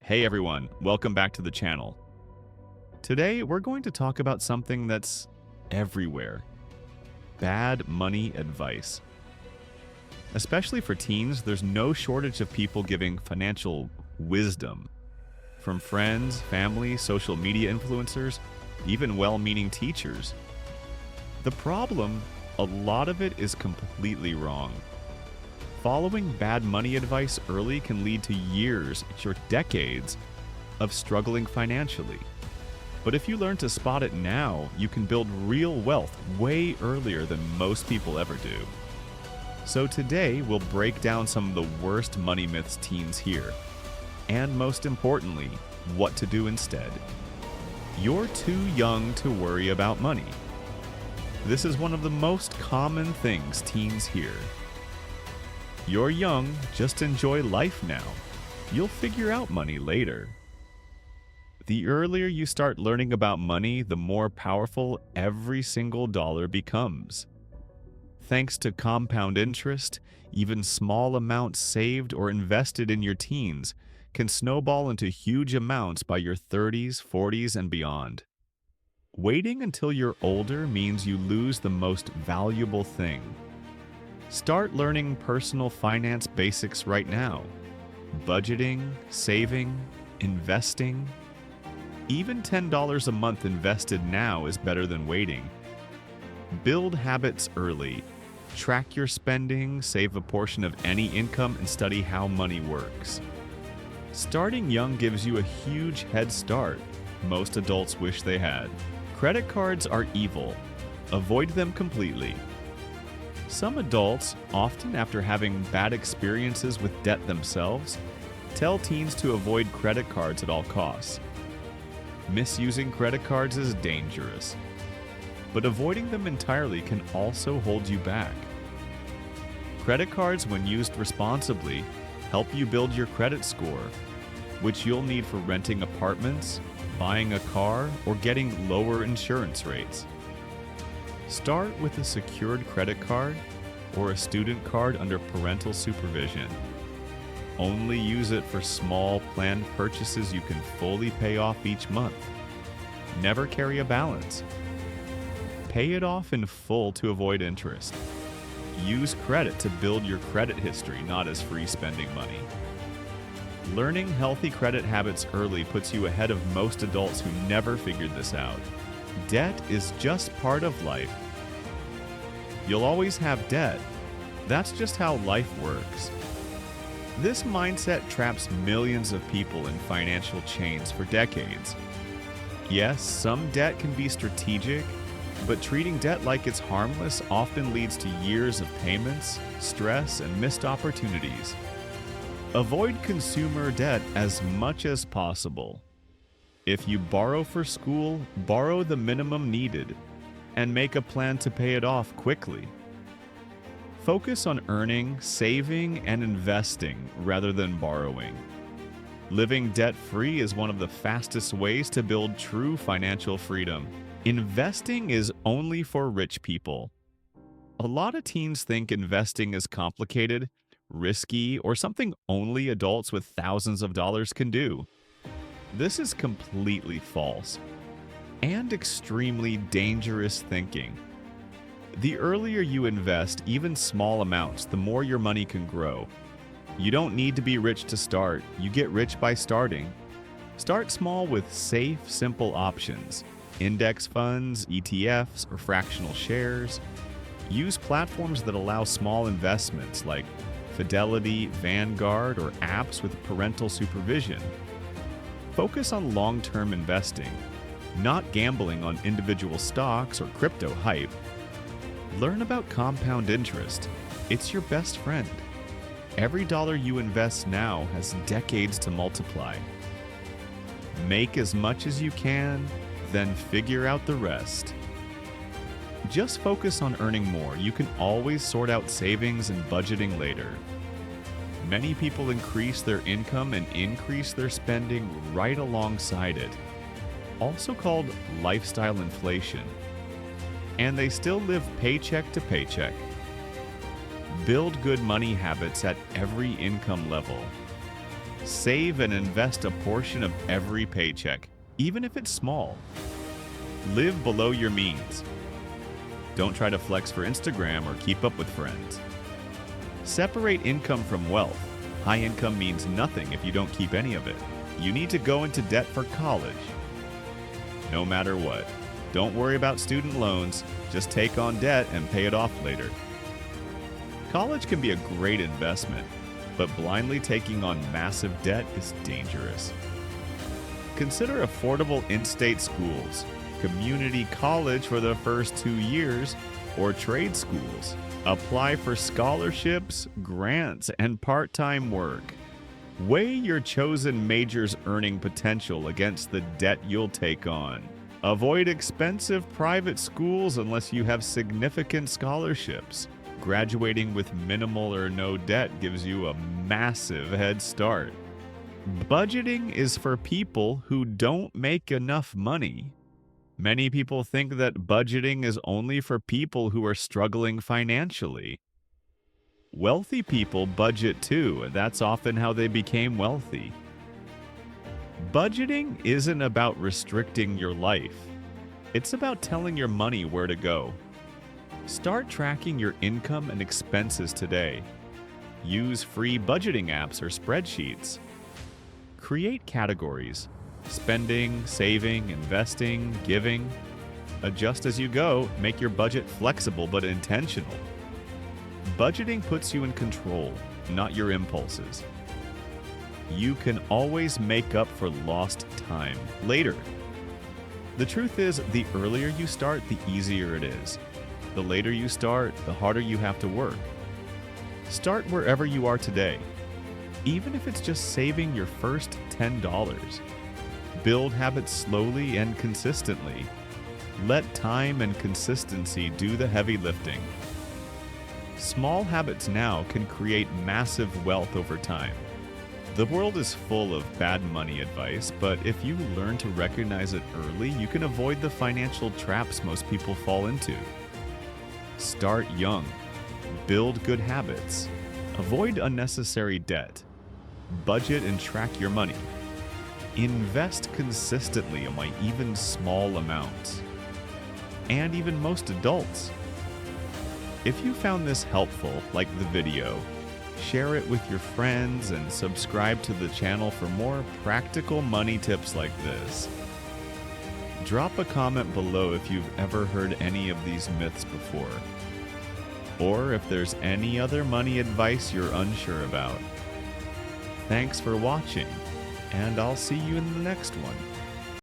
Hey everyone, welcome back to the channel. Today we're going to talk about something that's everywhere. Bad money advice. Especially for teens, there's no shortage of people giving financial wisdom. From friends, family, social media influencers, even well-meaning teachers. The problem, a lot of it is completely wrong. Following bad money advice early can lead to years or decades of struggling financially. But if you learn to spot it now, you can build real wealth way earlier than most people ever do. So today, we'll break down some of the worst money myths teens hear. And most importantly, what to do instead. You're too young to worry about money. This is one of the most common things teens hear. You're young, just enjoy life now. You'll figure out money later. The earlier you start learning about money, the more powerful every single dollar becomes. Thanks to compound interest, even small amounts saved or invested in your teens can snowball into huge amounts by your 30s, 40s, and beyond. Waiting until you're older means you lose the most valuable thing. Start learning personal finance basics right now. Budgeting, saving, investing. Even $10 a month invested now is better than waiting. Build habits early. Track your spending, save a portion of any income, and study how money works. Starting young gives you a huge head start. Most adults wish they had. Credit cards are evil. Avoid them completely. Some adults, often after having bad experiences with debt themselves, tell teens to avoid credit cards at all costs. Misusing credit cards is dangerous, but avoiding them entirely can also hold you back. Credit cards, when used responsibly, help you build your credit score, which you'll need for renting apartments, buying a car, or getting lower insurance rates. Start with a secured credit card or a student card under parental supervision. Only use it for small, planned purchases you can fully pay off each month. Never carry a balance. Pay it off in full to avoid interest. Use credit to build your credit history, not as free spending money. Learning healthy credit habits early puts you ahead of most adults who never figured this out. Debt is just part of life. You'll always have debt. That's just how life works. This mindset traps millions of people in financial chains for decades. Yes, some debt can be strategic, but treating debt like it's harmless often leads to years of payments, stress, and missed opportunities. Avoid consumer debt as much as possible. If you borrow for school, borrow the minimum needed and make a plan to pay it off quickly. Focus on earning, saving, and investing rather than borrowing. Living debt-free is one of the fastest ways to build true financial freedom. Investing is only for rich people. A lot of teens think investing is complicated, risky, or something only adults with thousands of dollars can do. This is completely false and extremely dangerous thinking. The earlier you invest, even small amounts, the more your money can grow. You don't need to be rich to start. You get rich by starting. Start small with safe, simple options. Index funds, ETFs, or fractional shares. Use platforms that allow small investments like Fidelity, Vanguard, or apps with parental supervision. Focus on long-term investing, not gambling on individual stocks or crypto hype. Learn about compound interest. It's your best friend. Every dollar you invest now has decades to multiply. Make as much as you can, then figure out the rest. Just focus on earning more. You can always sort out savings and budgeting later. Many people increase their income and increase their spending right alongside it, also called lifestyle inflation. And they still live paycheck to paycheck. Build good money habits at every income level. Save and invest a portion of every paycheck, even if it's small. Live below your means. Don't try to flex for Instagram or keep up with friends. Separate income from wealth. High income means nothing if you don't keep any of it. You need to go into debt for college. No matter what. Don't worry about student loans. Just take on debt and pay it off later. College can be a great investment, but blindly taking on massive debt is dangerous. Consider affordable in-state schools, community college for the first 2 years, or trade schools. Apply for scholarships, grants, and part-time work. Weigh your chosen major's earning potential against the debt you'll take on. Avoid expensive private schools unless you have significant scholarships. Graduating with minimal or no debt gives you a massive head start. Budgeting is for people who don't make enough money. Many people think that budgeting is only for people who are struggling financially. Wealthy people budget too, and that's often how they became wealthy. Budgeting isn't about restricting your life. It's about telling your money where to go. Start tracking your income and expenses today. Use free budgeting apps or spreadsheets. Create categories: spending, saving, investing, giving. Adjust as you go. Make your budget flexible but intentional. Budgeting puts you in control, not your impulses. You can always make up for lost time later. The truth is, the earlier you start, the easier it is. The later you start, the harder you have to work. Start wherever you are today, even if it's just saving your first $10. Build habits slowly and consistently. Let time and consistency do the heavy lifting. Small habits now can create massive wealth over time. The world is full of bad money advice, but if you learn to recognize it early, you can avoid the financial traps most people fall into. Start young. Build good habits. Avoid unnecessary debt. Budget and track your money. Invest consistently on even small amounts. And even most adults. If you found this helpful, like the video, share it with your friends and subscribe to the channel for more practical money tips like this. Drop a comment below if you've ever heard any of these myths before, or if there's any other money advice you're unsure about. Thanks for watching, and I'll see you in the next one.